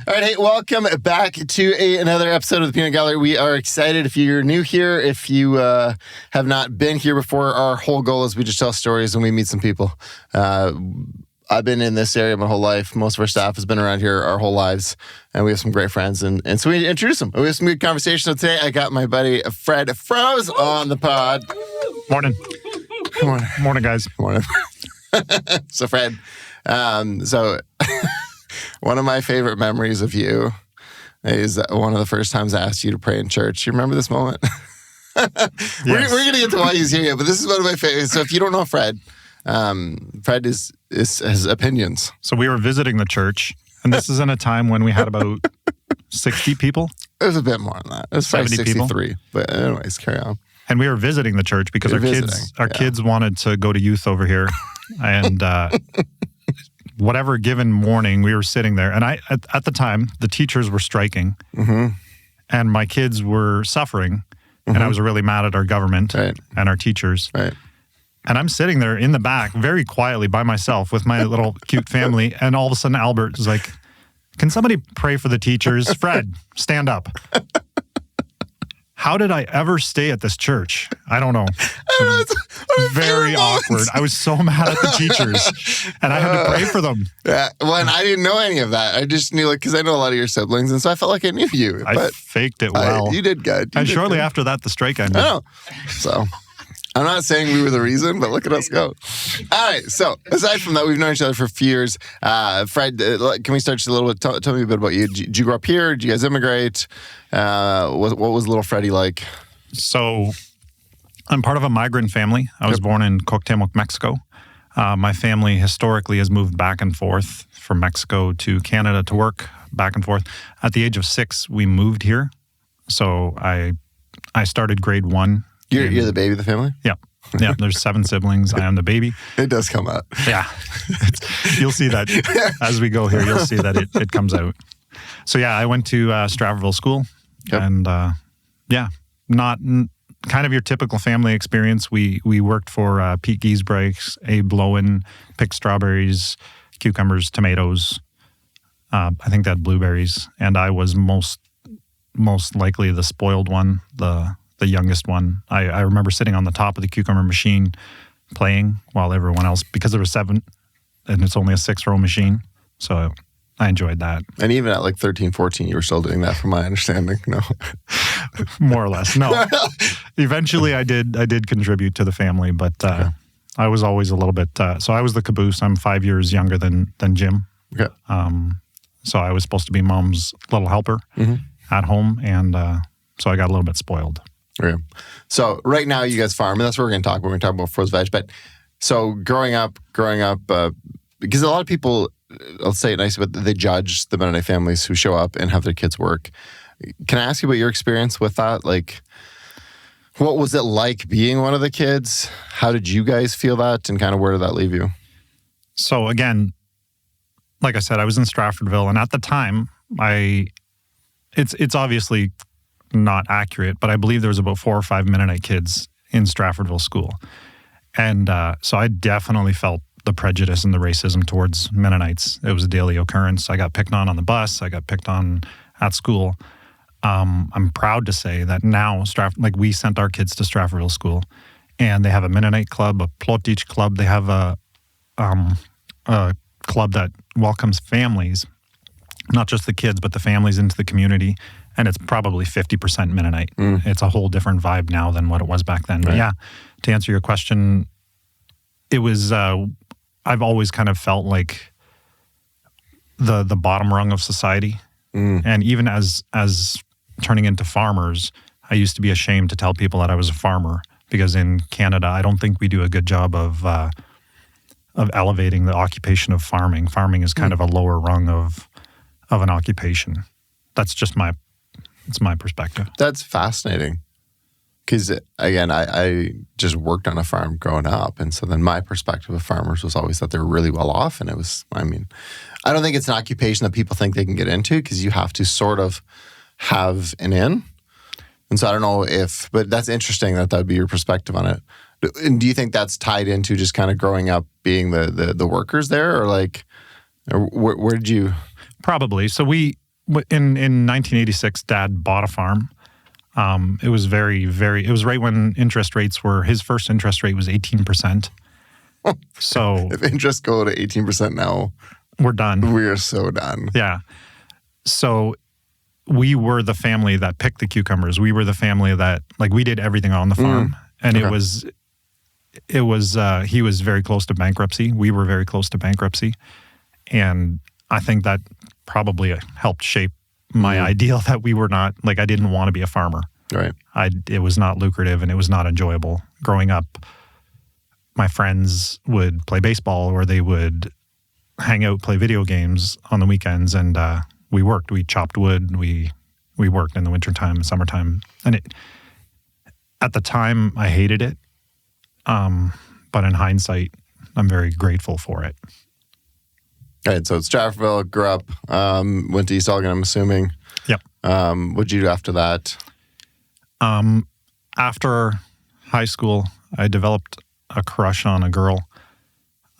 All right, hey, welcome back to another episode of the Peanut Gallery. We are excited if you're new here. If you have not been here before, our whole goal is we just tell stories and we meet some people. I've been in this area my whole life. Most of our staff has been around here our whole lives, and we have some great friends. And so we introduce them. We have some good conversations. So today I got my buddy Fred Froese on the pod. Morning. Morning, guys. Morning. So Fred, one of my favorite memories of you is one of the first times I asked you to pray in church. You remember this moment? Yes. We're going to get to why he's here, but this is one of my favorites. So if you don't know Fred, Fred has opinions. So we were visiting the church, and this is in a time when we had about 60 people. It was a bit more than that. It was probably 63. People. But anyways, carry on. And we were visiting the church because our kids wanted to go to youth over here. And whatever given morning, we were sitting there. And at the time, the teachers were striking. Mm-hmm. And my kids were suffering. Mm-hmm. And I was really mad at our government and our teachers. Right. And I'm sitting there in the back very quietly by myself with my little cute family. And all of a sudden, Albert is like, can somebody pray for the teachers? Fred, stand up. How did I ever stay at this church? I don't know. Very awkward. I was so mad at the teachers, and I had to pray for them. Yeah, well, and I didn't know any of that. I just knew, because I know a lot of your siblings, and so I felt like I knew you. I faked it well. You did good. And shortly after that, the strike ended. I know. So I'm not saying we were the reason, but look at us go. All right. So aside from that, we've known each other for a few years. Fred, can we start just a little bit? Tell me a bit about you. Did you grow up here? Did you guys immigrate? What was little Freddie like? So I'm part of a migrant family. I was born in Cuauhtemoc, Mexico. My family historically has moved back and forth from Mexico to Canada to work, back and forth. At the age of 6, we moved here. So I started grade 1. You're the baby of the family? Yeah. Yeah, there's 7 siblings. I am the baby. It does come out. Yeah. You'll see that as we go here. You'll see that it comes out. So yeah, I went to Stratfordville School. Yep. And not kind of your typical family experience. We worked for Pete Giesbrechts, Abe Lowen, picked strawberries, cucumbers, tomatoes. I think they had blueberries. And I was most likely the spoiled one, the youngest one. I remember sitting on the top of the cucumber machine playing while everyone else, because there were 7 and it's only a 6-row machine. So I enjoyed that. And even at like 13, 14, you were still doing that from my understanding. No. More or less. No. Eventually I did contribute to the family, but I was always a little bit, so I was the caboose. I'm 5 years younger than Jim. Okay. So I was supposed to be mom's little helper at home. And so I got a little bit spoiled. Okay. So right now you guys farm, and that's what we're going to talk about. We're going to talk about Froese Veg. But so growing up, because a lot of people, I'll say it nice, but they judge the Mennonite families who show up and have their kids work. Can I ask you about your experience with that? Like, what was it like being one of the kids? How did you guys feel that, and kind of where did that leave you? So again, like I said, I was in Stratfordville, and at the time, it's obviously not accurate, but I believe there was about 4 or 5 Mennonite kids in Stratfordville School. And so I definitely felt the prejudice and the racism towards Mennonites. It was a daily occurrence. I got picked on the bus. I got picked on at school. I'm proud to say that now, we sent our kids to Stratfordville School, and they have a Mennonite club, a Plotich club. They have a club that welcomes families, not just the kids, but the families into the community. And it's probably 50% Mennonite. It's a whole different vibe now than what it was back then. Right. But yeah, to answer your question, it was, I've always kind of felt like the bottom rung of society. And even as turning into farmers, I used to be ashamed to tell people that I was a farmer, because in Canada, I don't think we do a good job of elevating the occupation of farming. Farming is kind of a lower rung of an occupation. That's just it's my perspective. That's fascinating. Because, again, I just worked on a farm growing up. And so then my perspective of farmers was always that they were really well off. And it was, I don't think it's an occupation that people think they can get into, because you have to sort of have an in. And so I don't know but that's interesting that would be your perspective on it. And do you think that's tied into just kind of growing up being the workers there? Or where did you? Probably. So we In 1986, Dad bought a farm. It was it was right when interest rates his first interest rate was 18%. So if interest go to 18% now, we're done. We are so done. Yeah. So we were the family that picked the cucumbers. We were the family that, like, we did everything on the farm. And okay. it was he was very close to bankruptcy. We were very close to bankruptcy. And I think that probably helped shape my ideal that we were not, like, I didn't want to be a farmer. Right. It was not lucrative and it was not enjoyable. Growing up, my friends would play baseball or they would hang out, play video games on the weekends, and we worked. We chopped wood. We worked in the wintertime, summertime. And at the time, I hated it. But in hindsight, I'm very grateful for it. All right, so it's Stratfordville, grew up, went to East Elgin, I'm assuming. Yep. What'd you do after that? After high school, I developed a crush on a girl.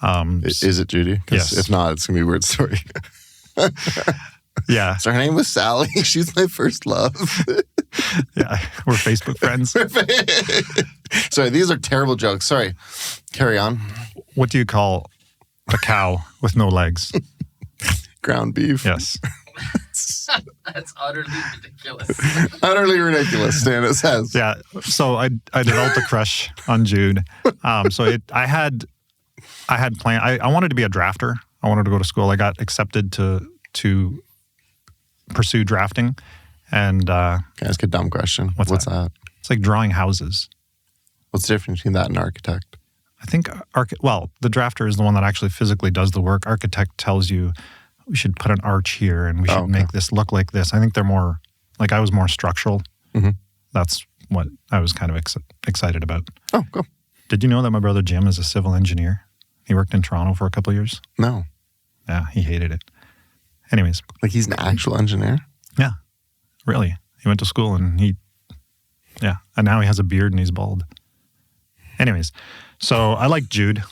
Is it Judy? Yes. If not, it's going to be a weird story. Yeah. So her name was Sally. She's my first love. Yeah, we're Facebook friends. Sorry, these are terrible jokes. Sorry. Carry on. What do you call a cow with no legs? Ground beef. Yes. That's utterly ridiculous. Utterly ridiculous, Stan, it says. Yeah. So I developed a crush on Jude. I had planned. I wanted to be a drafter. I wanted to go to school. I got accepted to pursue drafting. And can I ask a dumb question? What's that? It's like drawing houses. What's the difference between that and architect? I think the drafter is the one that actually physically does the work. Architect tells you we should put an arch here and we should make this look like this. I think they're more, like, I was more structural. Mm-hmm. That's what I was kind of excited about. Oh, cool. Did you know that my brother Jim is a civil engineer? He worked in Toronto for a couple of years. No. Yeah, he hated it. Anyways. Like, he's an actual engineer? Yeah, really. He went to school and and now he has a beard and he's bald. Anyways, so I like Jude.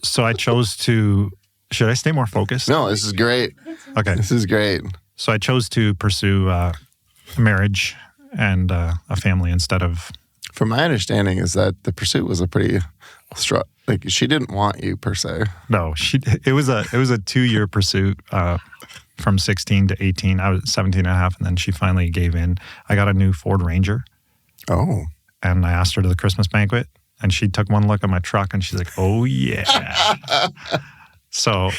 So I chose to, should I stay more focused? No, this is great. Okay. This is great. So I chose to pursue marriage and a family instead of... From my understanding is that the pursuit was a pretty like, she didn't want you per se. No, it was a 2-year pursuit from 16 to 18. I was 17 and a half, and then she finally gave in. I got a new Ford Ranger. Oh. And I asked her to the Christmas banquet, and she took one look at my truck, and she's like, oh, yeah. So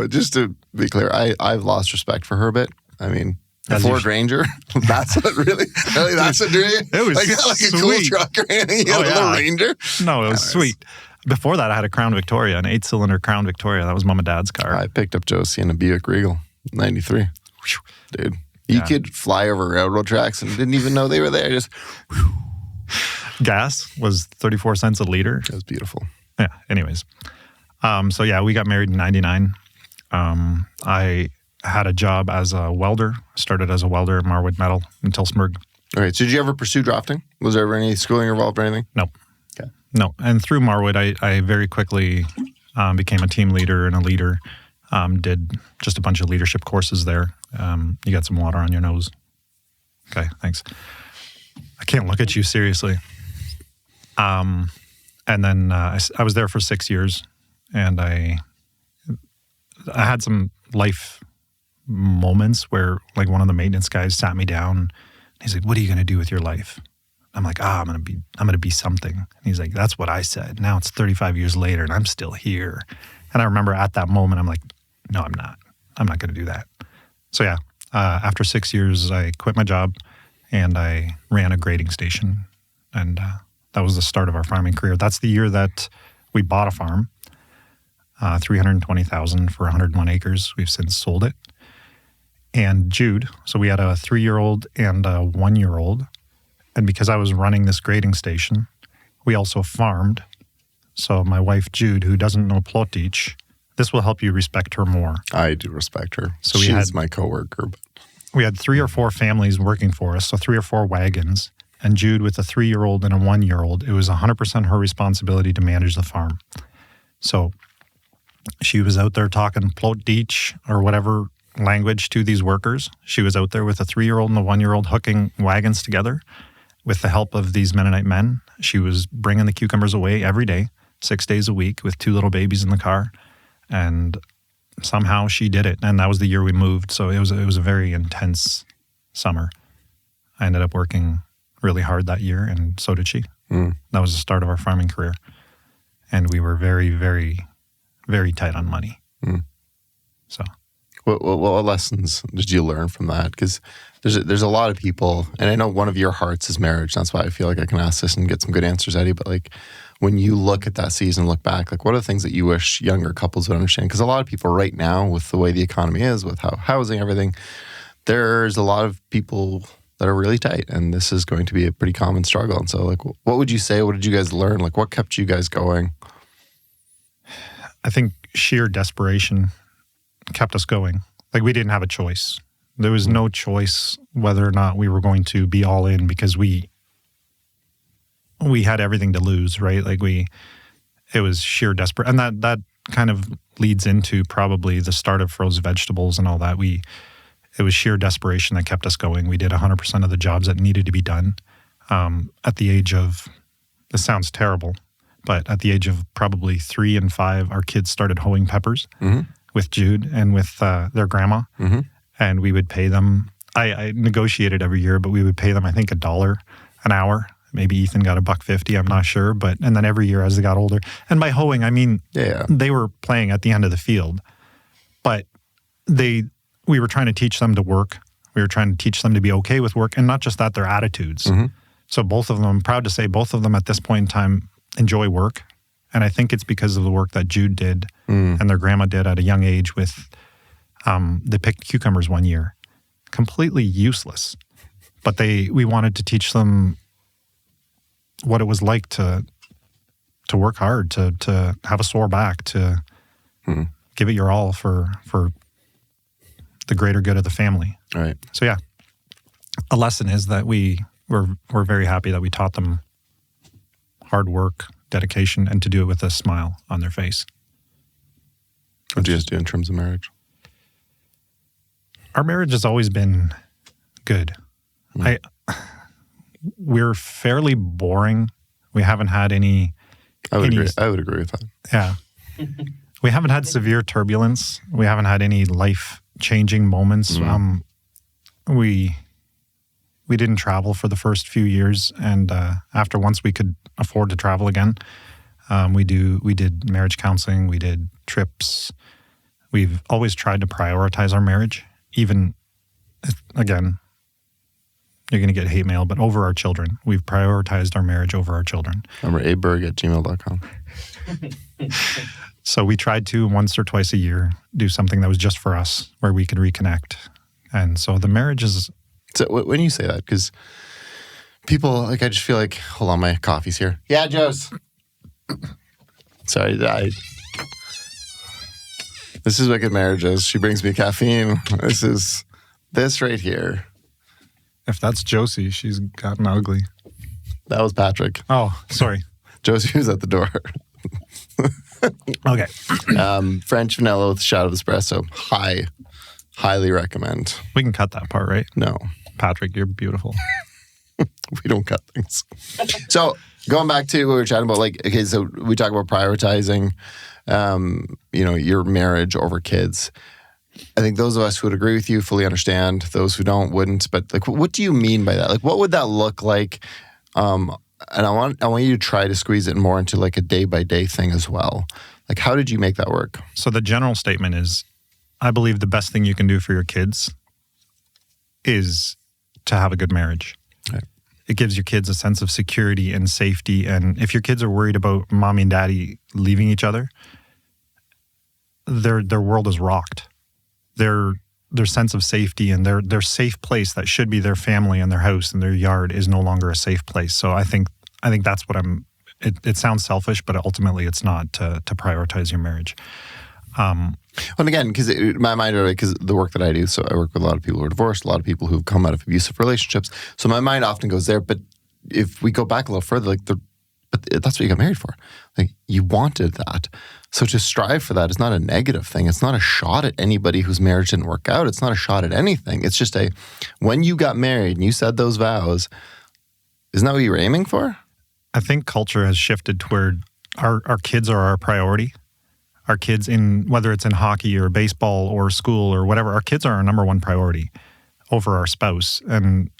just to be clear, I've lost respect for her a bit. I mean, the Ford Ranger, that's what really that's what drew you? It was like a cool truck or anything, a little Ranger? No, it was sweet. Before that, I had a Crown Victoria, an 8-cylinder Crown Victoria. That was Mom and Dad's car. I picked up Josie in a Buick Regal, 93. Dude, you could fly over railroad tracks and didn't even know they were there. Just gas was 34 cents a liter. That was beautiful. Yeah, anyways. We got married in 99. I had a job as a welder. Started as a welder at Marwood Metal in Tillsonburg. Okay, so did you ever pursue drafting? Was there ever any schooling involved or anything? No. Okay. No, and through Marwood, I very quickly became a team leader and a leader. Did just a bunch of leadership courses there. You got some water on your nose. Okay, thanks. I can't look at you seriously. And then I was there for 6 years, and I had some life moments where, like, one of the maintenance guys sat me down. And he's like, "What are you going to do with your life?" I'm like, I'm going to be something. And he's like, "That's what I said. Now it's 35 years later, and I'm still here." And I remember at that moment, I'm like, "No, I'm not. I'm not going to do that." So yeah, after 6 years, I quit my job, and I ran a grading station, and that was the start of our farming career. That's the year that we bought a farm, $320,000 for 101 acres. We've since sold it. And Jude, so we had a 3-year-old and a 1-year-old. And because I was running this grading station, we also farmed. So my wife, Jude, who doesn't know Plotich, this will help you respect her more. I do respect her. So she's my coworker. We had 3 or 4 families working for us, so 3 or 4 wagons. And Jude with a 3-year-old and a 1-year-old, it was 100% her responsibility to manage the farm. So she was out there talking Plotich or whatever language to these workers. She was out there with a 3-year-old and a 1-year-old hooking wagons together with the help of these Mennonite men. She was bringing the cucumbers away every day, 6 days a week with 2 little babies in the car. And somehow she did it. And that was the year we moved. So it was a very intense summer. I ended up working really hard that year, and so did she. That was the start of our farming career. And we were very, very, very tight on money. So, what lessons did you learn from that? Because there's a lot of people, and I know one of your hearts is marriage. That's why I feel like I can ask this and get some good answers, Eddie. But like, when you look at that season, look back, like, what are the things that you wish younger couples would understand? Because a lot of people right now, with the way the economy is, with how housing, everything, there's a lot of people that are really tight, and this is going to be a pretty common struggle. And so, like, what would you say? What did you guys learn? Like, what kept you guys going? I think sheer desperation kept us going. Like, we didn't have a choice. There was no choice whether or not we were going to be all in, because we had everything to lose, right? Like, it was sheer desperate. And that kind of leads into probably the start of Froese Vegetables and all that. It was sheer desperation that kept us going. We did 100% of the jobs that needed to be done. At the age of, this sounds terrible, but at the age of probably 3 and 5, our kids started hoeing peppers with Jude and with their grandma. And we would pay them, I negotiated every year, but we would pay them, I think, $1 an hour. Maybe Ethan got $1.50, I'm not sure. And then every year as they got older. And by hoeing, I mean, they were playing at the end of the field. But we were trying to teach them to work. We were trying to teach them to be okay with work. And not just that, their attitudes. So both of them, I'm proud to say, both of them at this point in time enjoy work. And I think it's because of the work that Jude did and their grandma did at a young age with, they picked cucumbers one year. Completely useless. But we wanted to teach them what it was like to work hard, to have a sore back, to give it your all for the greater good of the family. Right. So yeah, a lesson is that we're very happy that we taught them hard work, dedication, and to do it with a smile on their face. What do you guys do in terms of marriage? Our marriage has always been good. We're fairly boring. We haven't had any... I would agree with that. Yeah. We haven't had severe turbulence. We haven't had any life-changing moments. We didn't travel for the first few years, and after once we could afford to travel again, we did marriage counseling. We did trips. We've always tried to prioritize our marriage, even, again, you're going to get hate mail, but over our children. We've prioritized our marriage over our children. Remember, aberg@gmail.com. So we tried to once or twice a year do something that was just for us, where we could reconnect. And so the marriage is... So when you say that, because people, like, I just feel like, hold on, my coffee's here. Yeah, Joe's. Sorry, this is what good marriage is. She brings me caffeine. This is this right here. If that's Josie, she's gotten ugly. That was Patrick. Oh, sorry. Josie was at the door. Okay. French vanilla with a shot of espresso. Highly recommend. We can cut that part, right? No. Patrick, you're beautiful. We don't cut things. So going back to what we were chatting about, like, okay, so we talk about prioritizing, your marriage over kids. I think those of us who would agree with you fully understand. Those who don't wouldn't. But like, what do you mean by that? Like, what would that look like? And I want you to try to squeeze it more into like a day-by-day thing as well. Like, how did you make that work? So the general statement is, I believe the best thing you can do for your kids is to have a good marriage. Right. It gives your kids a sense of security and safety. And if your kids are worried about mommy and daddy leaving each other, their world is rocked. Their sense of safety and their safe place that should be their family and their house and their yard is no longer a safe place. So I think that's what it sounds selfish, but ultimately it's not to prioritize your marriage. And again, because my mind, because the work that I do, so I work with a lot of people who are divorced, a lot of people who've come out of abusive relationships. So my mind often goes there. But if we go back a little further, like but that's what you got married for. Like, you wanted that. So to strive for that is not a negative thing. It's not a shot at anybody whose marriage didn't work out. It's not a shot at anything. It's just when you got married and you said those vows, isn't that what you were aiming for? I think culture has shifted toward our kids are our priority. Our kids, whether it's in hockey or baseball or school or whatever, our kids are our number one priority over our spouse. And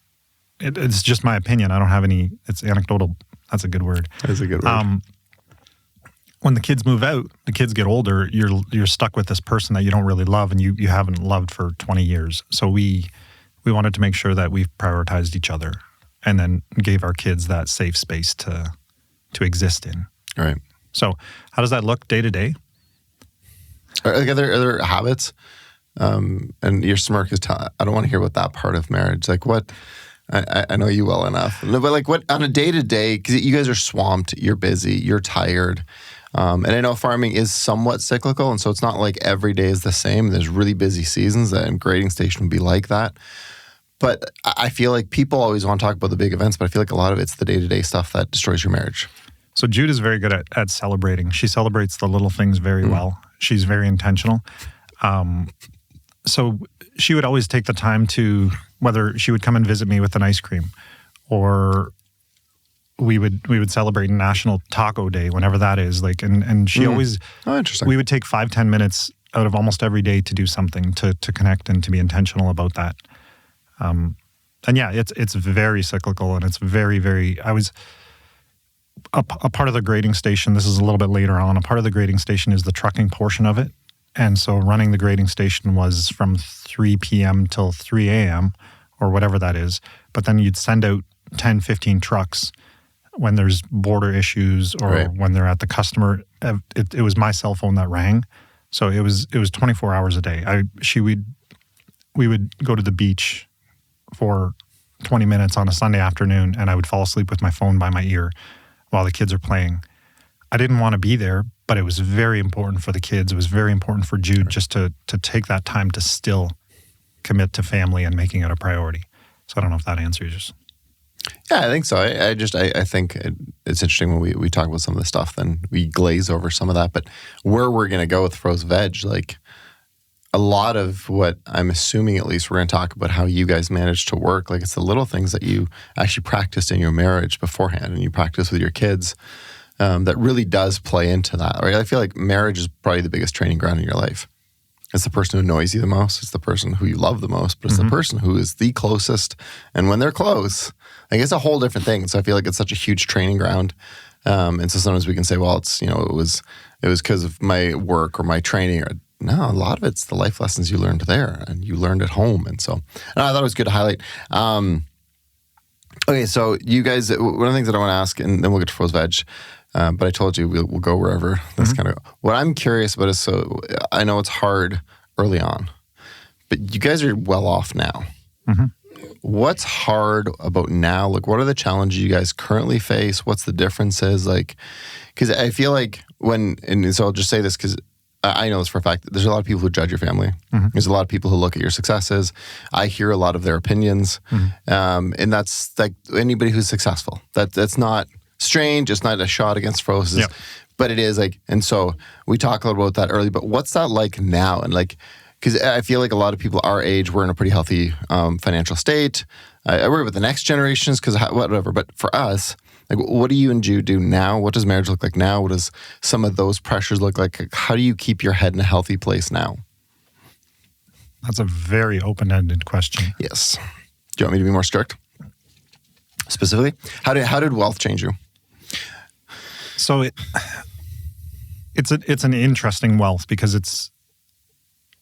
it's just my opinion. I don't have any, it's anecdotal. That's a good word. That's a good word. When the kids move out, the kids get older, you're stuck with this person that you don't really love and you haven't loved for 20 years. So we wanted to make sure that we've prioritized each other and then gave our kids that safe space to exist in. Right. So how does that look day to day? Are there habits? And your smirk is I don't want to hear about that part of marriage. Like what? I know you well enough. But like what on a day-to-day, because you guys are swamped, you're busy, you're tired. And I know farming is somewhat cyclical, and so it's not like every day is the same. There's really busy seasons, and grading station would be like that. But I feel like people always want to talk about the big events, but I feel like a lot of it's the day-to-day stuff that destroys your marriage. So Jude is very good at celebrating. She celebrates the little things very well. She's very intentional. So she would always take the time to, whether she would come and visit me with an ice cream, or we would celebrate National Taco Day, whenever that is. Like, and she always, interesting. We would take 5-10 minutes out of almost every day to do something to connect and to be intentional about that. And yeah, it's very cyclical, and it's very, very, I was a part of the grading station. This is a little bit later on. A part of the grading station is the trucking portion of it. And so running the grading station was from 3 p.m. till 3 a.m. or whatever that is. But then you'd send out 10, 15 trucks when there's border issues or when they're at the customer. It was my cell phone that rang. So it was 24 hours a day. We would go to the beach for 20 minutes on a Sunday afternoon, and I would fall asleep with my phone by my ear while the kids are playing. I didn't want to be there, but it was very important for the kids. It was very important for Jude just to take that time to still commit to family and making it a priority. So I don't know if that answers. Yeah, I think so. I think it's interesting when we talk about some of the stuff, then we glaze over some of that. But where we're going to go with Froese Veg, like a lot of what I'm assuming, at least, we're going to talk about how you guys manage to work. Like it's the little things that you actually practiced in your marriage beforehand and you practice with your kids. That really does play into that, right? I feel like marriage is probably the biggest training ground in your life. It's the person who annoys you the most. It's the person who you love the most, but it's the person who is the closest. And when they're close, like it's a whole different thing. So I feel like it's such a huge training ground. And so sometimes we can say, well, it's, it was because of my work or my training. Or no, a lot of it's the life lessons you learned there and you learned at home. And so I thought it was good to highlight. Okay, so you guys, one of the things that I want to ask, and then we'll get to Froese Veg, but I told you we'll go wherever this kind of. What I'm curious about is, so I know it's hard early on, but you guys are well off now. What's hard about now? Like, what are the challenges you guys currently face? What's the differences? Like, because I feel like and so I'll just say this because I know this for a fact. There's a lot of people who judge your family. There's a lot of people who look at your successes. I hear a lot of their opinions, and that's like anybody who's successful. That's not strange. It's not a shot against Froese, but it is like. And so we talked a little about that early. But what's that like now? And like, because I feel like a lot of people our age, we're in a pretty healthy financial state. I worry about the next generations because whatever. But for us, like, what do you and Jude do now? What does marriage look like now? What does some of those pressures look like? How do you keep your head in a healthy place now? That's a very open-ended question. Yes. Do you want me to be more strict? Specifically, how did wealth change you? So it's an interesting wealth because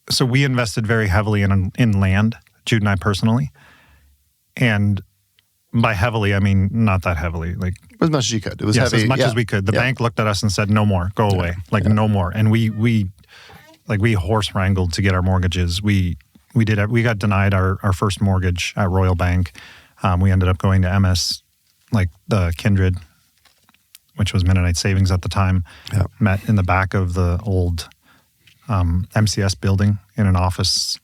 so we invested very heavily in land, Jude and I personally, and by heavily, I mean not that heavily. Like as much as you could. It was heavy. As much as we could. The bank looked at us and said, "No more, go away." No more. And we horse wrangled to get our mortgages. We got denied our first mortgage at Royal Bank. We ended up going to MS, like the Kindred, which was Mennonite Savings at the time. Met in the back of the old MCS building in an office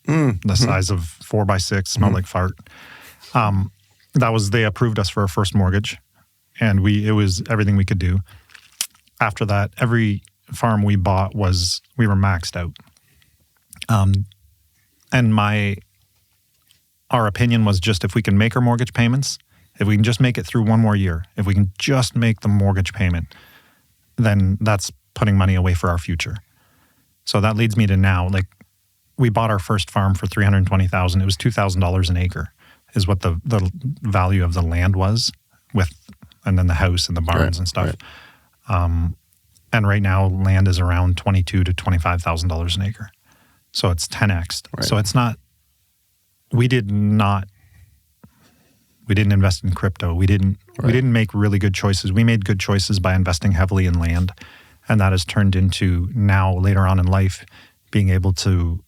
the size of 4x6, smelled like fart. They approved us for our first mortgage, and it was everything we could do. After that, every farm we bought we were maxed out. And our opinion was just if we can make our mortgage payments, if we can just make it through one more year, if we can just make the mortgage payment, then that's putting money away for our future. So that leads me to now, like we bought our first farm for $320,000. It was $2,000 an acre is what the value of the land was and then the house and the barns and stuff. Right. And right now land is around $22,000 to $25,000 an acre. So it's 10x. Right. So it's not, we didn't invest in crypto. We didn't make really good choices. We made good choices by investing heavily in land. And that has turned into now later on in life, being able to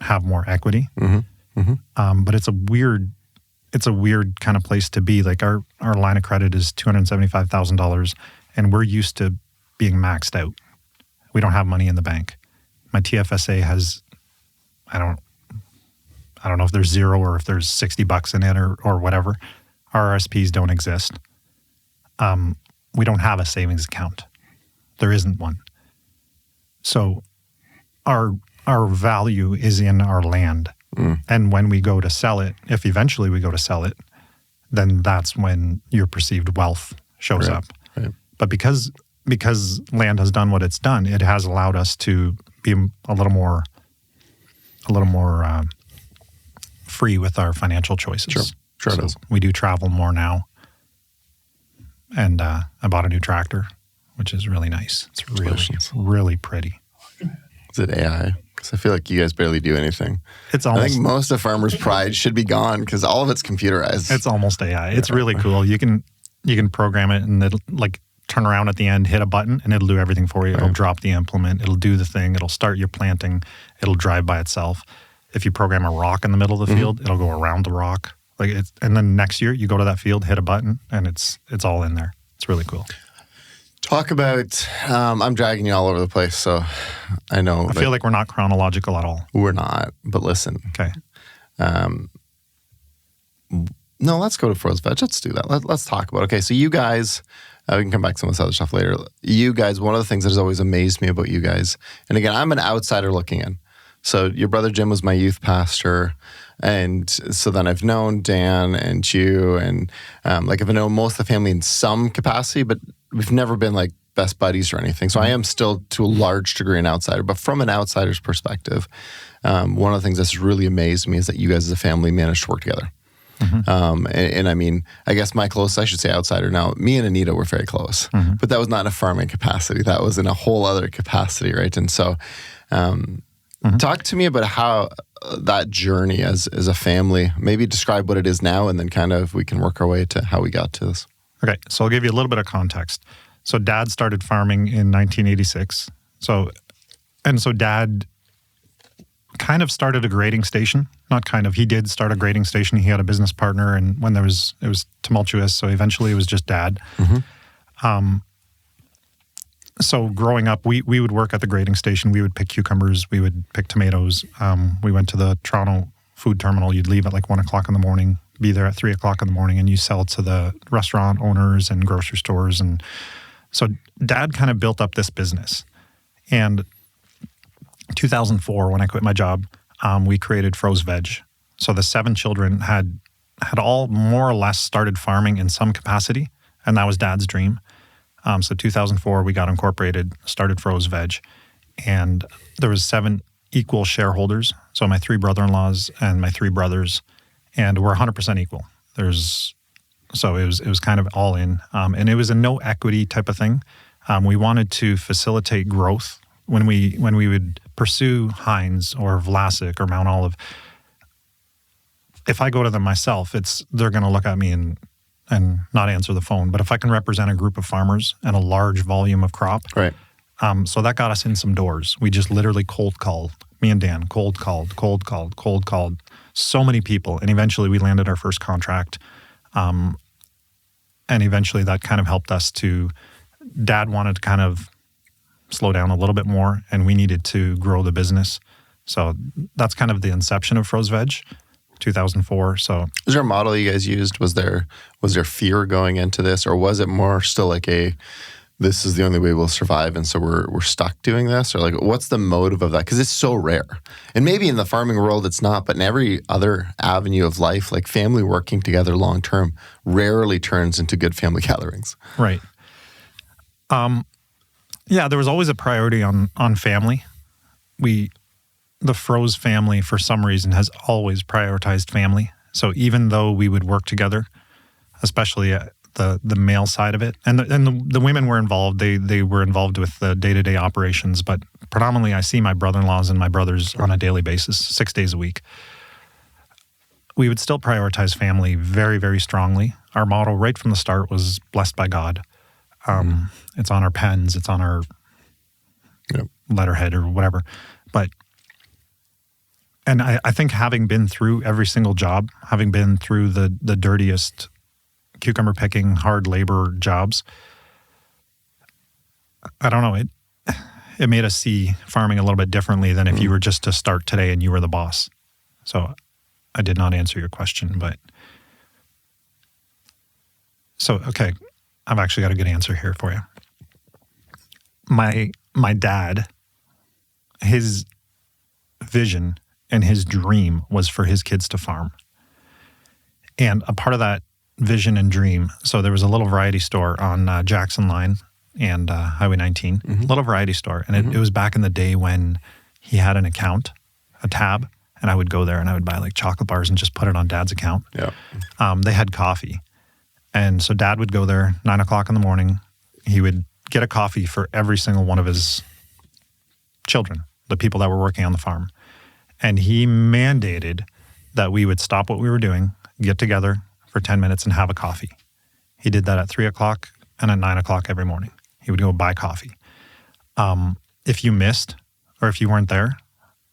have more equity. Mm-hmm. Mm-hmm. But it's a weird kind of place to be. Like our line of credit is $275,000 and we're used to being maxed out. We don't have money in the bank. My TFSA has, I don't know if there's zero or if there's $60 in it or whatever. Our RSPs don't exist. We don't have a savings account. There isn't one. So our value is in our land. And when we go to sell it, if eventually we go to sell it, then that's when your perceived wealth shows up. Right. But because land has done what it's done, it has allowed us to be a little more free with our financial choices. Sure it is. We do travel more now. And I bought a new tractor, which is really nice. It's really pretty. Is it AI? Because I feel like you guys barely do anything. I think most of Farmers Pride should be gone because all of it's computerized. It's almost AI. It's really cool. You can program it and it'll like turn around at the end, hit a button, and it'll do everything for you. It'll drop the implement. It'll do the thing. It'll start your planting. It'll drive by itself. If you program a rock in the middle of the field, it'll go around the rock. And then next year you go to that field, hit a button, and it's all in there. It's really cool. Talk about, I'm dragging you all over the place, so I know. I feel like we're not chronological at all. We're not, but listen. Okay. No, let's go to Froese Veg. Let's do that. Let's talk about it. Okay, so you guys, we can come back to some of this other stuff later. You guys, one of the things that has always amazed me about you guys, and again, I'm an outsider looking in. So your brother Jim was my youth pastor, and so then I've known Dan and you, and I've known most of the family in some capacity, but we've never been like best buddies or anything. So I am still to a large degree an outsider, but from an outsider's perspective, one of the things that's really amazed me is that you guys as a family managed to work together. Mm-hmm. And I mean, I guess my closest, I should say outsider now, me and Anita were very close, but that was not in a farming capacity. That was in a whole other capacity, right? And so talk to me about how that journey as a family, maybe describe what it is now, and then kind of we can work our way to how we got to this. Okay, so I'll give you a little bit of context. So Dad started farming in 1986. So Dad kind of started a grading station. Not kind of, he did start a grading station. He had a business partner, and when it was tumultuous, so eventually it was just Dad. Mm-hmm. So growing up, we would work at the grading station. We would pick cucumbers. We would pick tomatoes. We went to the Toronto food terminal. You'd leave at like 1 o'clock in the morning, be there at 3 o'clock in the morning, and you sell to the restaurant owners and grocery stores. And so Dad kind of built up this business. And 2004, when I quit my job, we created Froese Veg. So the 7 children had all more or less started farming in some capacity, and that was Dad's dream. So 2004, we got incorporated, started Froese Veg, and there was 7 equal shareholders. So my 3 brother-in-laws and my 3 brothers, and we're 100% equal. So it was kind of all in, and it was a no equity type of thing. We wanted to facilitate growth when we would pursue Heinz or Vlasic or Mount Olive. If I go to them myself, they're going to look at me and not answer the phone. But if I can represent a group of farmers and a large volume of crop, right. So that got us in some doors. We just literally cold called, me and Dan, cold called so many people. And eventually we landed our first contract. And eventually that kind of helped us Dad wanted to kind of slow down a little bit more, and we needed to grow the business. So that's kind of the inception of Froese Veg. 2004. So Was there a model you guys used? Was there fear going into this, or was it more still like this is the only way we'll survive, and so we're stuck doing this? Or like, what's the motive of that? Because it's so rare. And maybe in the farming world it's not, but in every other avenue of life, like family working together long term rarely turns into good family gatherings. Right. Yeah, there was always a priority on family. The Froese family, for some reason, has always prioritized family. So even though we would work together, especially the male side of it, and the women were involved. They were involved with the day-to-day operations, but predominantly I see my brother-in-laws and my brothers on a daily basis, 6 days a week. We would still prioritize family very, very strongly. Our motto right from the start was blessed by God. It's on our pens, it's on our letterhead or whatever. And I think having been through every single job, having been through the dirtiest cucumber picking, hard labor jobs, I don't know, it made us see farming a little bit differently than if you were just to start today and you were the boss. So I did not answer your question, but okay, I've actually got a good answer here for you. My dad, his vision and his dream was for his kids to farm. And a part of that vision and dream, so there was a little variety store on Jackson Line and Highway 19, little variety store. And it was back in the day when he had an account, a tab, and I would go there and I would buy like chocolate bars and just put it on Dad's account. Yeah. They had coffee. And so Dad would go there 9 o'clock in the morning. He would get a coffee for every single one of his children, the people that were working on the farm. And he mandated that we would stop what we were doing, get together for 10 minutes and have a coffee. He did that at 3 o'clock and at 9 o'clock every morning. He would go buy coffee. If you missed or if you weren't there,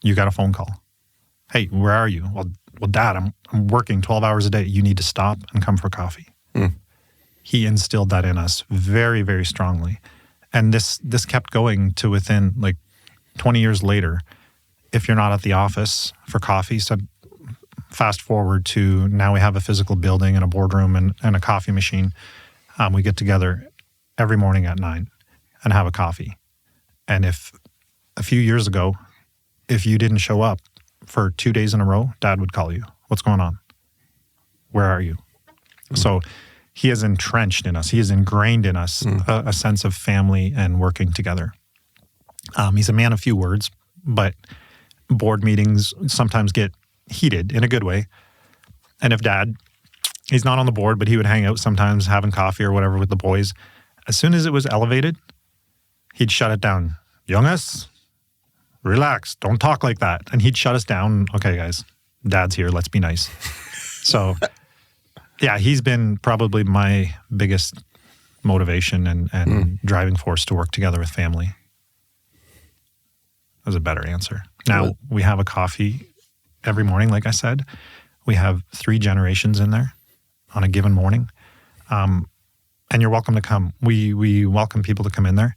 you got a phone call. Hey, where are you? Well, Dad, I'm working 12 hours a day. You need to stop and come for coffee. He instilled that in us very, very strongly. And this kept going to within like 20 years later. If you're not at the office for coffee, so fast forward to now we have a physical building and a boardroom and a coffee machine. We get together every morning at 9 and have a coffee. And if a few years ago, if you didn't show up for 2 days in a row, Dad would call you. What's going on? Where are you? So he is entrenched in us. He is ingrained in us a sense of family and working together. He's a man of few words, but board meetings sometimes get heated in a good way. And if Dad, he's not on the board, but he would hang out sometimes having coffee or whatever with the boys. As soon as it was elevated, he'd shut it down. Youngest, relax, don't talk like that. And he'd shut us down. Okay, guys, Dad's here, let's be nice. So, yeah, he's been probably my biggest motivation and driving force to work together with family. That was a better answer. Now, we have a coffee every morning, like I said. We have 3 generations in there on a given morning. And you're welcome to come. We welcome people to come in there.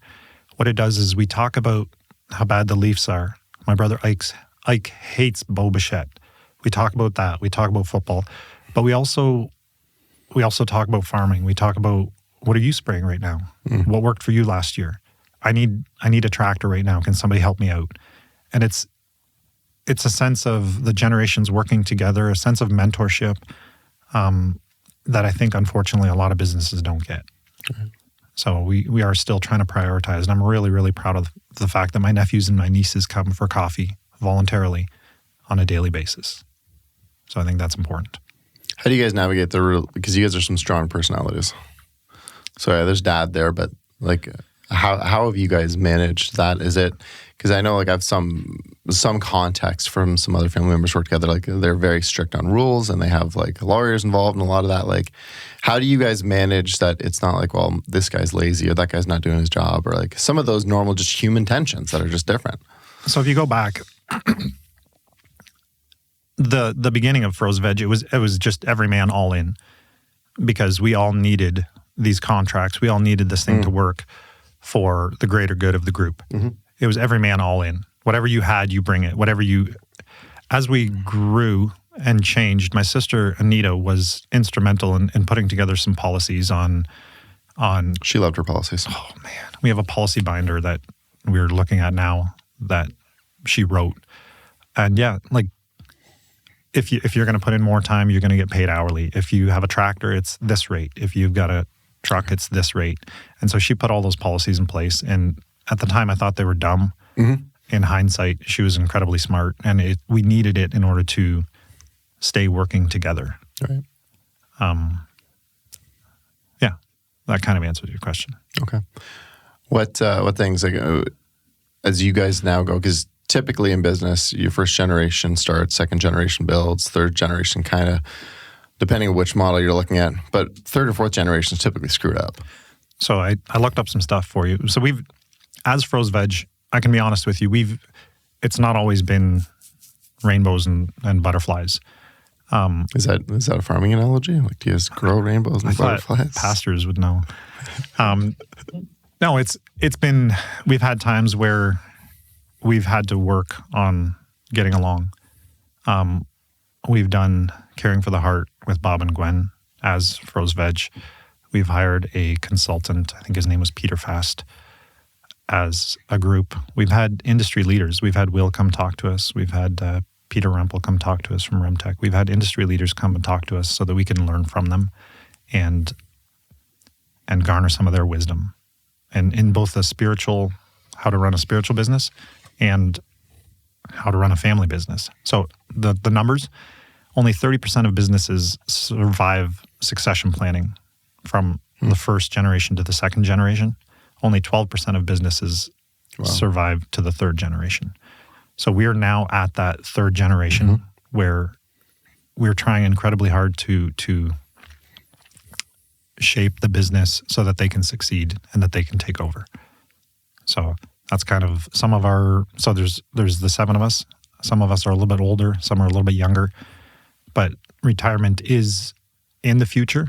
What it does is we talk about how bad the Leafs are. My brother Ike hates Bo Bichette. We talk about that. We talk about football. But we also talk about farming. We talk about, what are you spraying right now? What worked for you last year? I need a tractor right now. Can somebody help me out? And it's a sense of the generations working together, a sense of mentorship that I think, unfortunately, a lot of businesses don't get. So we are still trying to prioritize. And I'm really, really proud of the fact that my nephews and my nieces come for coffee voluntarily on a daily basis. So I think that's important. How do you guys navigate because you guys are some strong personalities. So yeah, there's Dad there, but like how have you guys managed that? Is it, because I know like I have some context from some other family members who work together, like they're very strict on rules and they have like lawyers involved in a lot of that. Like, how do you guys manage that it's not like, well, this guy's lazy or that guy's not doing his job, or like some of those normal just human tensions that are just different? So if you go back, the beginning of Froese Veg, it was just every man all in, because we all needed these contracts. We all needed this thing to work for the greater good of the group. It was every man all in. Whatever you had, you bring it. As we grew and changed. My sister Anita was instrumental in putting together some policies on. She loved her policies. Oh man, we have a policy binder that we're looking at now that she wrote, and yeah, like if you're going to put in more time, you're going to get paid hourly. If you have a tractor, it's this rate. If you've got a truck, it's this rate. And so she put all those policies in place. And at the time, I thought they were dumb. Mm-hmm. In hindsight, she was incredibly smart, and we needed it in order to stay working together. Right. Yeah, that kind of answers your question. Okay. What things, like, as you guys now go, because typically in business, your first generation starts, second generation builds, third generation kind of, depending on which model you're looking at, but third or fourth generation is typically screwed up. So I looked up some stuff for you. So as Froese Veg, I can be honest with you, it's not always been rainbows and butterflies. Is that a farming analogy? Like, do you guys grow rainbows and butterflies? Pastors would know. No, it's been, we've had times where we've had to work on getting along. We've done Caring for the Heart with Bob and Gwen as Froese Veg. We've hired a consultant, I think his name was Peter Fast, as a group. We've had industry leaders. We've had Will come talk to us. We've had Peter Rempel come talk to us from Remtech. We've had industry leaders come and talk to us so that we can learn from them and garner some of their wisdom. And in both how to run a spiritual business and how to run a family business. So the numbers, only 30% of businesses survive succession planning from the first generation to the second generation. Only 12% of businesses survive to the third generation. So we're now at that third generation where we're trying incredibly hard to shape the business so that they can succeed and that they can take over. So that's kind of so there's the seven of us. Some of us are a little bit older, some are a little bit younger, but retirement is in the future.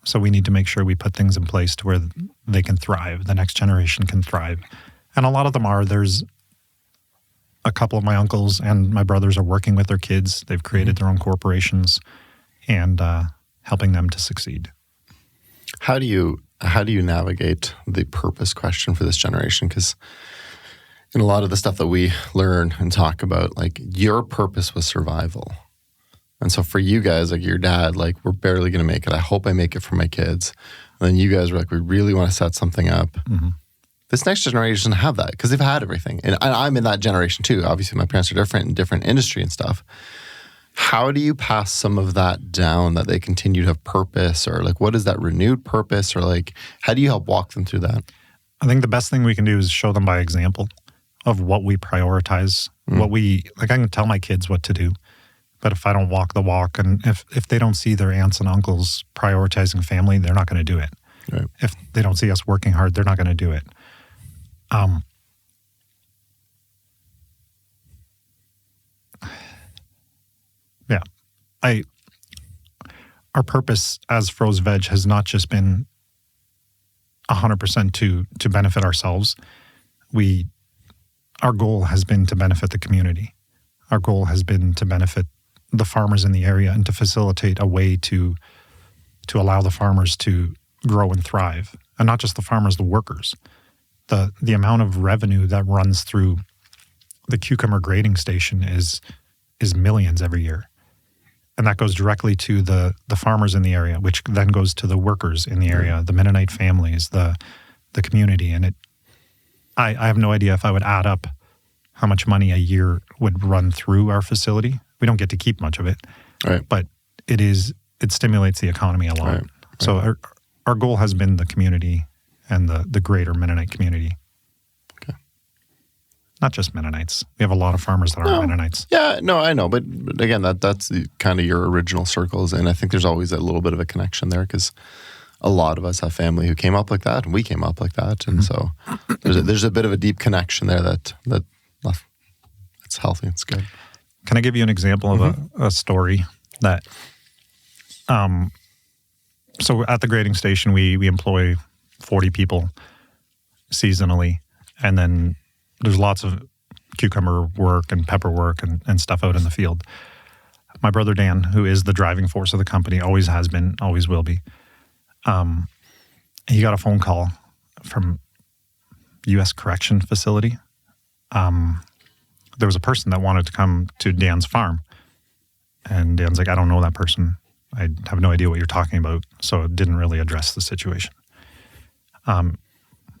So we need to make sure we put things in place to where they can thrive. The next generation can thrive. And a lot of them there's a couple of my uncles and my brothers are working with their kids. They've created their own corporations and helping them to succeed. How do you navigate the purpose question for this generation? Because in a lot of the stuff that we learn and talk about, like, your purpose was survival. And so for you guys, like your dad, like, we're barely going to make it. I hope I make it for my kids. And then you guys were like, we really want to set something up. Mm-hmm. This next generation doesn't have that because they've had everything. And I'm in that generation too. Obviously, my parents are different in different industry and stuff. How do you pass some of that down that they continue to have purpose, or like, what is that renewed purpose, or like, how do you help walk them through that? I think the best thing we can do is show them by example of what we prioritize, I can tell my kids what to do, but if I don't walk the walk and if they don't see their aunts and uncles prioritizing family, they're not going to do it. Right. If they don't see us working hard, they're not going to do it. Our purpose as Froese Veg has not just been 100% to benefit ourselves. Our goal has been to benefit the community. Our goal has been to benefit the farmers in the area and to facilitate a way to allow the farmers to grow and thrive. And not just the farmers, the workers. The amount of revenue that runs through the cucumber grading station is millions every year. And that goes directly to the farmers in the area, which then goes to the workers in the area, the Mennonite families, the community. And I have no idea if I would add up how much money a year would run through our facility. We don't get to keep much of it, right? But it stimulates the economy a lot. Right. So our goal has been the community and the greater Mennonite community. Okay. Not just Mennonites. We have a lot of farmers that aren't Mennonites. Yeah, no, I know. But again, that's kind of your original circles. And I think there's always a little bit of a connection there because a lot of us have family who came up like that and we came up like that. And so there's a bit of a deep connection there that it's healthy. It's good. Can I give you an example of a story that, so at the grading station, we employ 40 people seasonally, and then there's lots of cucumber work and pepper work and stuff out in the field. my brother Dan, who is the driving force of the company, always has been, always will be. He got a phone call from U.S. Correction Facility. There was a person that wanted to come to Dan's farm. And Dan's like, I don't know that person. I have no idea what you're talking about. So it didn't really address the situation. A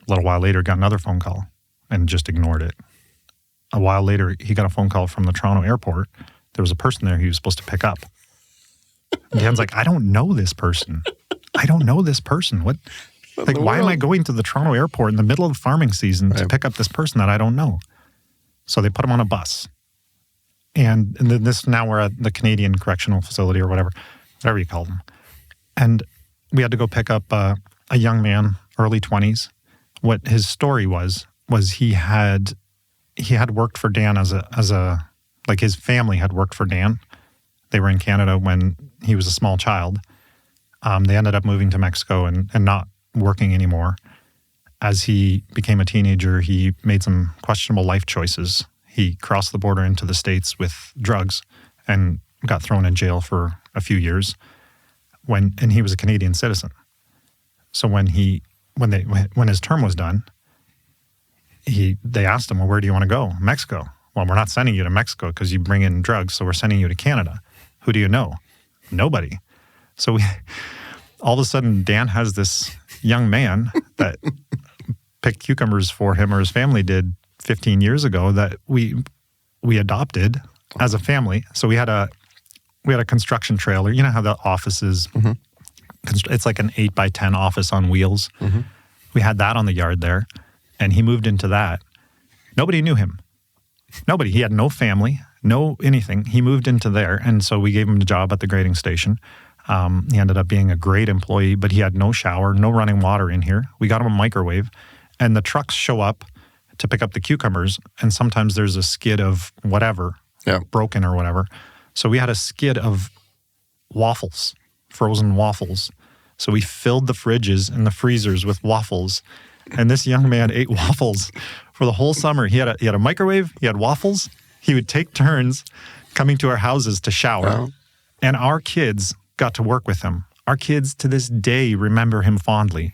little while later, got another phone call and just ignored it. A while later, he got a phone call from the Toronto airport. There was a person there he was supposed to pick up. And Dan's like, I don't know this person. I don't know this person. What? Like, why am I going to the Toronto airport in the middle of farming season to pick up this person that I don't know? So they put him on a bus. And then now we're at the Canadian Correctional Facility or whatever you call them. And we had to go pick up a young man, early 20s. What his story was he had worked for Dan as a like his family had worked for Dan. They were in Canada when he was a small child. They ended up moving to Mexico and not working anymore. As he became a teenager, he made some questionable life choices. He crossed the border into the States with drugs and got thrown in jail for a few years. And he was a Canadian citizen. So when his term was done, they asked him, well, where do you want to go? Mexico. Well, we're not sending you to Mexico because you bring in drugs, so we're sending you to Canada. Who do you know? Nobody. So all of a sudden, Dan has this young man that picked cucumbers for him, or his family did 15 years ago, that we adopted as a family. So we had a construction trailer. You know how the office is? Mm-hmm. It's like an 8x10 office on wheels. Mm-hmm. We had that on the yard there, and he moved into that. Nobody knew him. Nobody. He had no family, no anything. He moved into there, and so we gave him a job at the grading station. He ended up being a great employee, but he had no shower, no running water in here. We got him a microwave, and the trucks show up to pick up the cucumbers, and sometimes there's a skid of whatever, broken or whatever. So we had a skid of waffles, frozen waffles. So we filled the fridges and the freezers with waffles, and this young man ate waffles for the whole summer. He had a microwave, he had waffles. He would take turns coming to our houses to shower, and our kids got to work with him. Our kids to this day remember him fondly.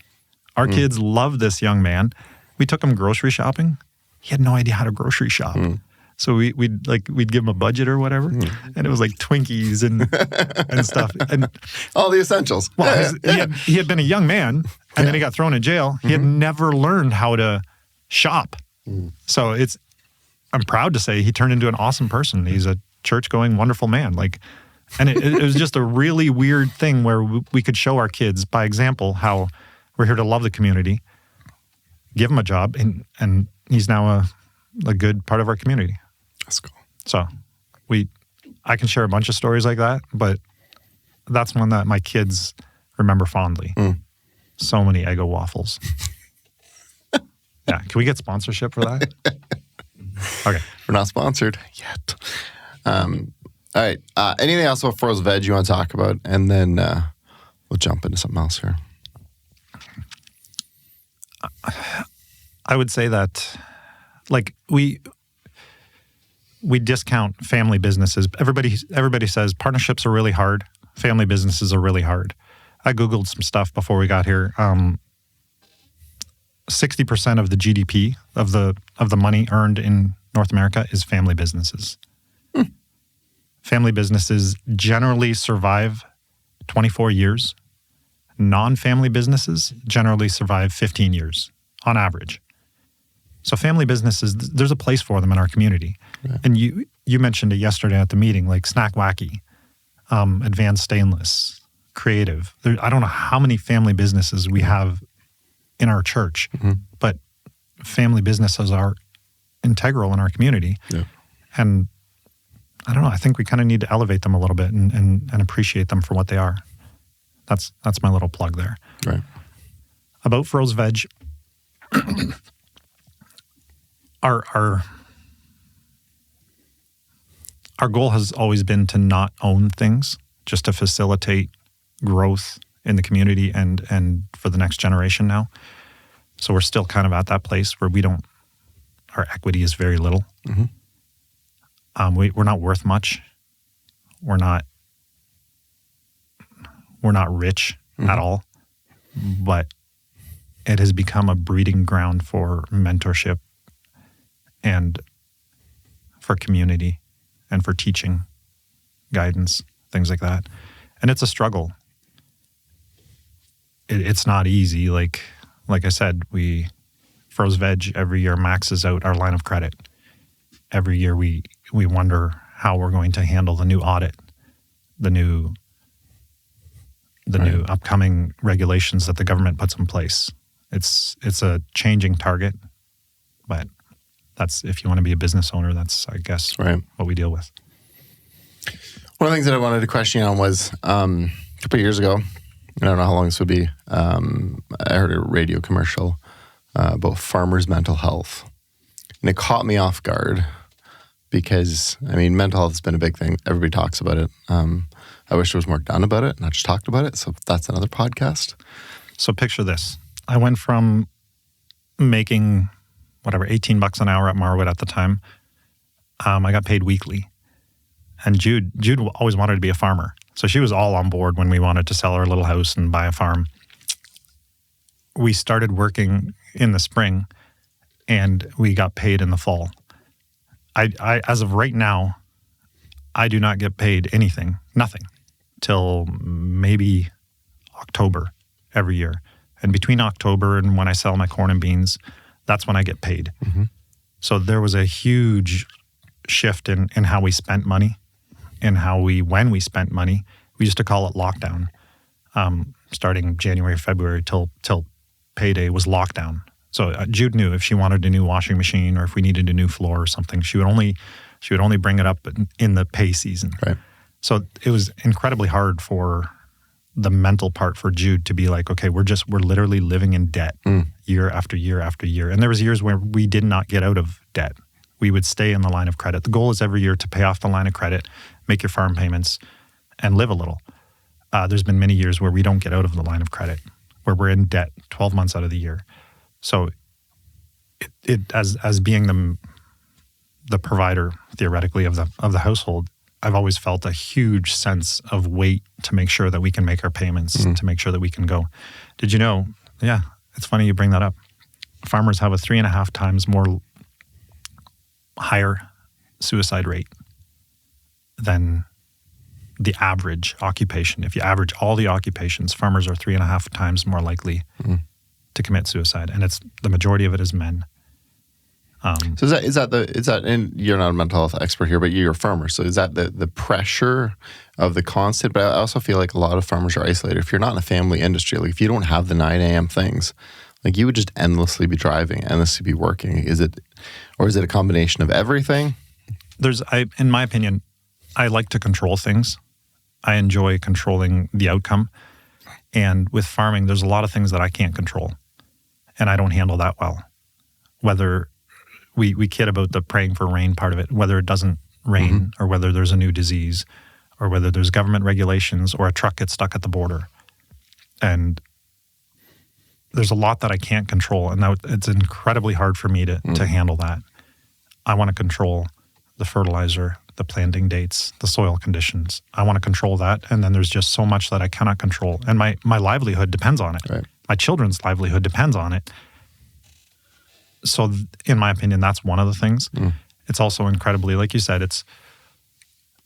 Our kids love this young man. We took him grocery shopping. He had no idea how to grocery shop. So we'd give him a budget or whatever, and it was like Twinkies and stuff. And all the essentials. Well, he had been a young man, and then he got thrown in jail. He had never learned how to shop. So I'm proud to say he turned into an awesome person. He's a church-going, wonderful man. And it was just a really weird thing where we could show our kids by example how we're here to love the community, give him a job, and he's now a good part of our community. That's cool. So I can share a bunch of stories like that, but that's one that my kids remember fondly. So many Eggo waffles. Yeah, can we get sponsorship for that? Okay. We're not sponsored yet. All right. Anything else about Froese Veg you want to talk about? And then we'll jump into something else here. I would say that, we discount family businesses. Everybody says partnerships are really hard. Family businesses are really hard. I Googled some stuff before we got here. 60% of the GDP of the money earned in North America is family businesses. Family businesses generally survive 24 years. Non-family businesses generally survive 15 years on average. So family businesses, there's a place for them in our community. Right. And you mentioned it yesterday at the meeting, like Snack Wacky, Advanced Stainless, Creative. I don't know how many family businesses we have in our church, but family businesses are integral in our community. Yeah. And I don't know, I think we kind of need to elevate them a little bit and appreciate them for what they are. That's my little plug there. Right. About Froese Veg, our goal has always been to not own things, just to facilitate growth in the community and for the next generation now. So we're still kind of at that place where our equity is very little. We're not worth much. We're not rich at all, but it has become a breeding ground for mentorship and for community and for teaching, guidance, things like that. And it's a struggle. It's not easy. Like I said, Froese Veg every year maxes out our line of credit. Every year we wonder how we're going to handle the new audit, the new upcoming regulations that the government puts in place. It's a changing target, but that's, if you want to be a business owner, that's, I guess, what we deal with. One of the things that I wanted to question you on was a couple of years ago, I don't know how long this would be, I heard a radio commercial about farmers' mental health. And it caught me off guard because, I mean, mental health has been a big thing. Everybody talks about it. I wish there was more done about it, not just talked about it. So that's another podcast. So picture this. I went from making, $18 an hour at Marwood at the time. I got paid weekly. And Jude always wanted to be a farmer. So she was all on board when we wanted to sell our little house and buy a farm. We started working in the spring and we got paid in the fall. I as of right now, I do not get paid anything, nothing, till maybe October every year. And between October and when I sell my corn and beans, that's when I get paid. Mm-hmm. So there was a huge shift in how we spent money and when we spent money. We used to call it lockdown. Starting January, February till payday was lockdown. So Jude knew if she wanted a new washing machine or if we needed a new floor or something, she would only bring it up in the pay season. Right. So it was incredibly hard for the mental part for Jude to be like, okay, we're literally living in debt year after year after year. And there was years where we did not get out of debt. We would stay in the line of credit. The goal is every year to pay off the line of credit, make your farm payments, and live a little. There's been many years where we don't get out of the line of credit, where we're in debt 12 months out of the year. So it as being the provider, theoretically, of the household, I've always felt a huge sense of weight to make sure that we can make our payments, to make sure that we can go. Did you know? Yeah, it's funny you bring that up. Farmers have a 3.5 times more higher suicide rate than the average occupation. If you average all the occupations, farmers are 3.5 times more likely to commit suicide, and it's the majority of it is men. So is that and you're not a mental health expert here, but you're a farmer. So is that the pressure of the constant? But I also feel like a lot of farmers are isolated. If you're not in a family industry, like if you don't have the 9 a.m. things, like you would just endlessly be driving, endlessly be working. Is it a combination of everything? In my opinion, I like to control things. I enjoy controlling the outcome. And with farming, there's a lot of things that I can't control. And I don't handle that well. Whether we kid about the praying for rain part of it, whether it doesn't rain or whether there's a new disease or whether there's government regulations or a truck gets stuck at the border. And there's a lot that I can't control. And it's incredibly hard for me to handle that. I want to control the fertilizer, the planting dates, the soil conditions. I want to control that. And then there's just so much that I cannot control. And my livelihood depends on it. Right. My children's livelihood depends on it. So in my opinion, that's one of the things. It's also incredibly, like you said,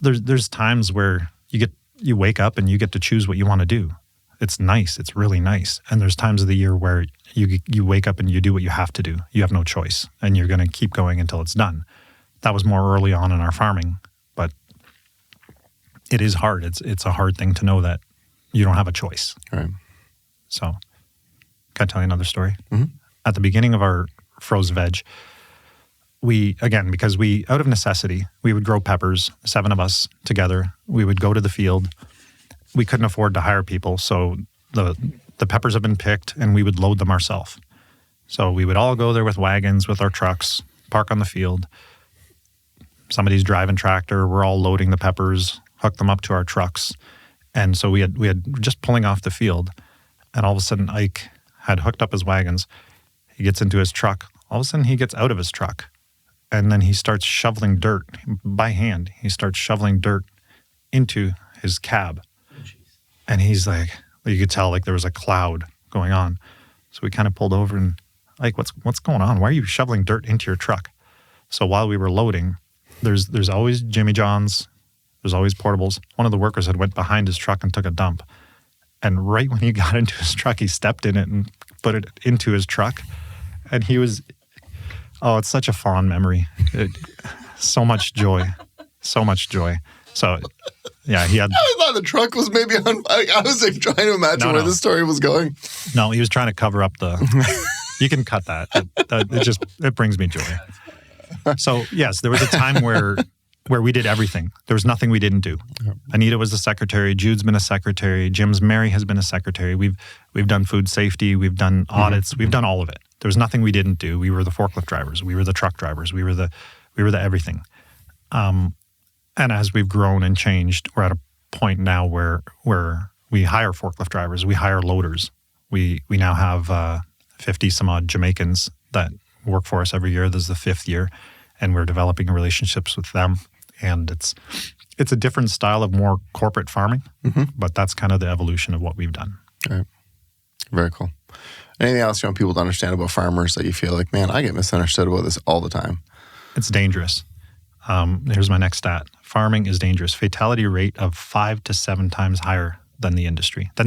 there's times where you wake up and you get to choose what you want to do. It's nice. It's really nice. And there's times of the year where you wake up and you do what you have to do. You have no choice. And you're going to keep going until it's done. That was more early on in our farming. But it is hard. It's a hard thing to know that you don't have a choice. Right. So, can I tell you another story? Mm-hmm. At the beginning of our Froese Veg, because out of necessity, we would grow peppers, 7 of us together. We would go to the field. We couldn't afford to hire people, so the peppers have been picked, and we would load them ourselves. So we would all go there with wagons, with our trucks, park on the field. Somebody's driving tractor. We're all loading the peppers, hook them up to our trucks. And so we had just pulling off the field, and all of a sudden Ike had hooked up his wagons. He gets into his truck. All of a sudden he gets out of his truck, and then he starts shoveling dirt by hand. He starts shoveling dirt into his cab. Oh, jeez. And he's like, you could tell like there was a cloud going on. So we kind of pulled over and like, what's going on? Why are you shoveling dirt into your truck? So while we were loading, there's always Jimmy John's, there's always portables. One of the workers had went behind his truck and took a dump. And right when he got into his truck, he stepped in it and put it into his truck. And he was, it's such a fond memory. So much joy. So much joy. So, yeah, he had... I thought the truck was maybe on... I was like trying to imagine where the story was going. No, he was trying to cover up the... You can cut that. It brings me joy. So, yes, there was a time where we did everything. There was nothing we didn't do. Yep. Anita was a secretary. Jude's been a secretary. Mary has been a secretary. We've done food safety. We've done audits. Mm-hmm. We've done all of it. There was nothing we didn't do. We were the forklift drivers. We were the truck drivers. We were the everything. And as we've grown and changed, we're at a point now where we hire forklift drivers. We hire loaders. We now have 50 some odd Jamaicans that work for us every year. This is the 5th year, and we're developing relationships with them. And it's a different style of more corporate farming, but that's kind of the evolution of what we've done. Right. Very cool. Anything else you want people to understand about farmers that you feel like, man, I get misunderstood about this all the time? It's dangerous. Here's my next stat. Farming is dangerous. Fatality rate of 5 to 7 times higher than the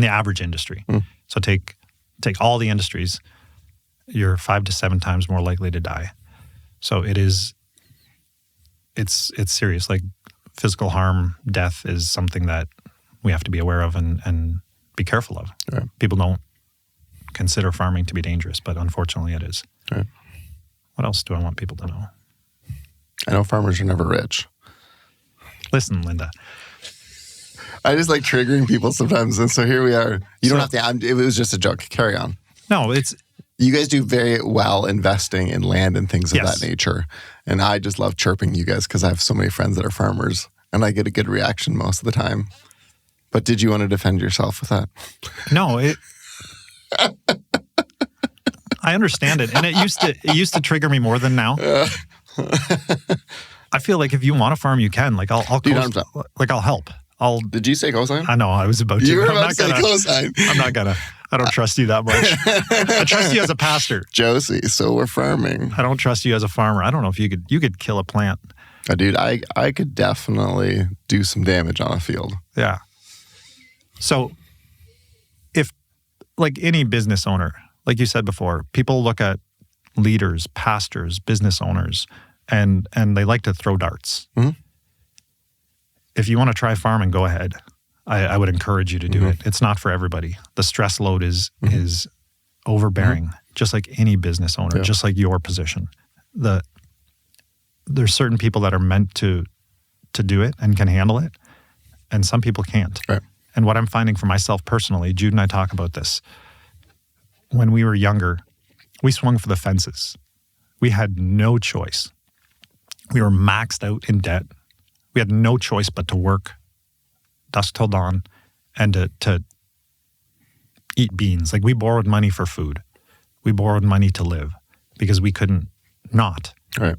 average industry. So take all the industries, you're 5 to 7 times more likely to die. So it's serious. Like physical harm, death is something that we have to be aware of and be careful of. Right. People don't consider farming to be dangerous, but unfortunately it is. Right. What else do I want people to know? I know farmers are never rich. Listen, Linda. I just like triggering people sometimes, and so here we are. You don't have to. It was just a joke. Carry on. No, you guys do very well investing in land and things of that nature, and I just love chirping you guys because I have so many friends that are farmers, and I get a good reaction most of the time. But did you want to defend yourself with that? No, I understand it, and it used to trigger me more than now. I feel like if you want to farm, you can. Like I'll help. Did you say cosign? I know I was about to. You were about to say cosign. I'm not gonna. I don't trust you that much. I trust you as a pastor, Josie. So we're farming. I don't trust you as a farmer. I don't know if you could kill a plant. Dude, I could definitely do some damage on a field. Yeah. So, if like any business owner, like you said before, people look at leaders, pastors, business owners, and they like to throw darts. Mm-hmm. If you want to try farming, go ahead. I would encourage you to do it. It's not for everybody. The stress load is overbearing, just like any business owner, just like your position. There's certain people that are meant to do it and can handle it, and some people can't. Right. And what I'm finding for myself personally, Jude and I talk about this, when we were younger, we swung for the fences. We had no choice. We were maxed out in debt. We had no choice but to work dusk till dawn and to eat beans. Like we borrowed money for food. We borrowed money to live because we couldn't not. Right.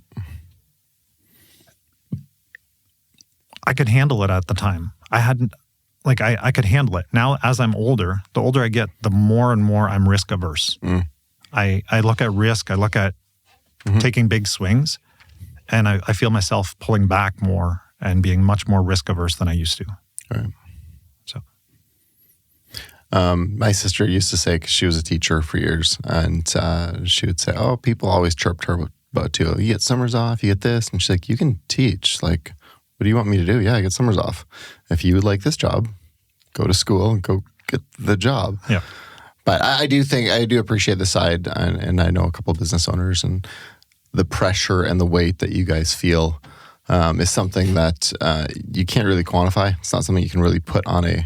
I could handle it at the time. I could handle it. Now, as I'm older, the older I get, the more and more I'm risk averse. I look at risk. I look at taking big swings, and I feel myself pulling back more and being much more risk averse than I used to. Right. So, my sister used to say, because she was a teacher for years, and she would say, "Oh, people always chirped her about you. You get summers off. You get this," and she's like, "You can teach. Like, what do you want me to do? Yeah, I get summers off. If you would like this job, go to school and go get the job." Yeah. But I do appreciate the side, and I know a couple of business owners, and the pressure and the weight that you guys feel is something that you can't really quantify. It's not something you can really put on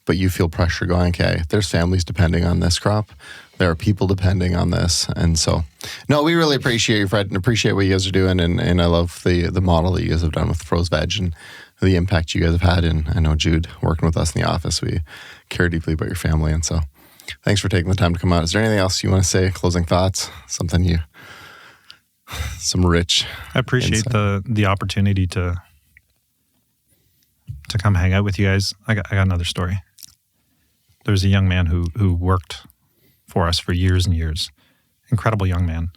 but you feel pressure going, okay, there's families depending on this crop. There are people depending on this. And so, no, we really appreciate you, Fred, and appreciate what you guys are doing. And I love the model that you guys have done with Froese Veg and the impact you guys have had. And I know Jude, working with us in the office, we care deeply about your family. And so thanks for taking the time to come out. Is there anything else you want to say? Closing thoughts? Some rich I appreciate insight. the opportunity to to come hang out with you guys, I got another story. There's a young man who worked for us for years and years. Incredible young man.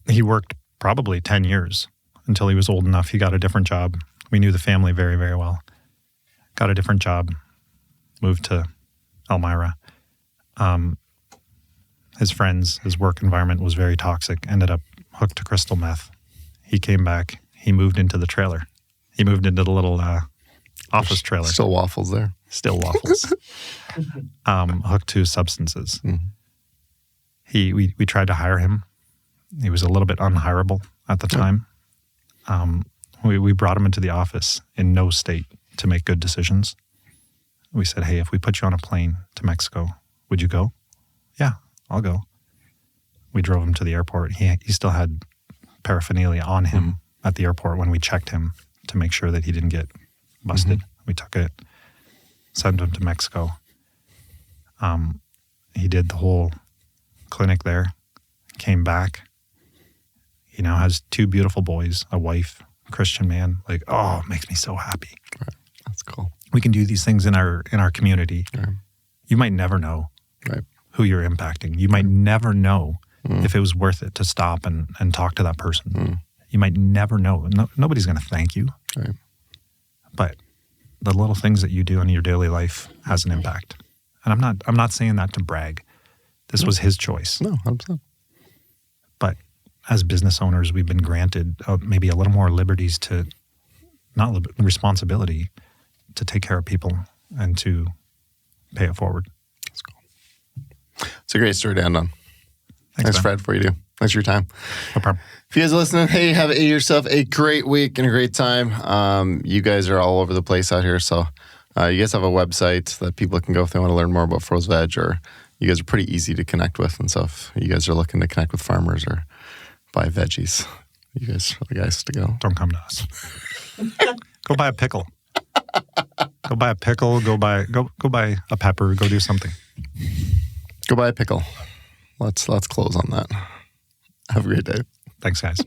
He worked probably 10 years until he was old enough. He got a different job. We knew the family very, very well. Got a different job, moved to Elmira. His friends, his work environment was very toxic, ended up hooked to crystal meth. He came back. He moved into the trailer. He moved into the little office trailer. Still waffles there. Still waffles. Hooked to substances. Mm-hmm. We tried to hire him. He was a little bit unhireable at the time. We brought him into the office in no state to make good decisions. We said, hey, if we put you on a plane to Mexico, would you go? Yeah, I'll go. We drove him to the airport. He still had paraphernalia on him at the airport when we checked him to make sure that he didn't get busted. We took it, sent him to Mexico. He did the whole clinic there, came back. He now has 2 beautiful boys, a wife, Christian man. Like, oh, it makes me so happy. Right. That's cool. We can do these things in our community. Right. You might never know who you're impacting. You might never know if it was worth it to stop and talk to that person. You might never know. Nobody's going to thank you. Right. But the little things that you do in your daily life has an impact. And I'm not saying that to brag. This was his choice. No, 100%. But as business owners, we've been granted maybe a little more liberties to, responsibility to take care of people and to pay it forward. That's cool. It's a great story to end on. Thanks, Fred, for you do. Thanks for your time. No problem. If you guys are listening, hey, have yourself a great week and a great time. You guys are all over the place out here, so you guys have a website that people can go if they want to learn more about Froese Veg, or you guys are pretty easy to connect with. And so if you guys are looking to connect with farmers or buy veggies, you guys are the guys to go. Don't come to us. Go buy a pickle. Go buy a pickle. Go buy a pepper. Go do something. Go buy a pickle. Let's close on that. Have a great day. Thanks, guys.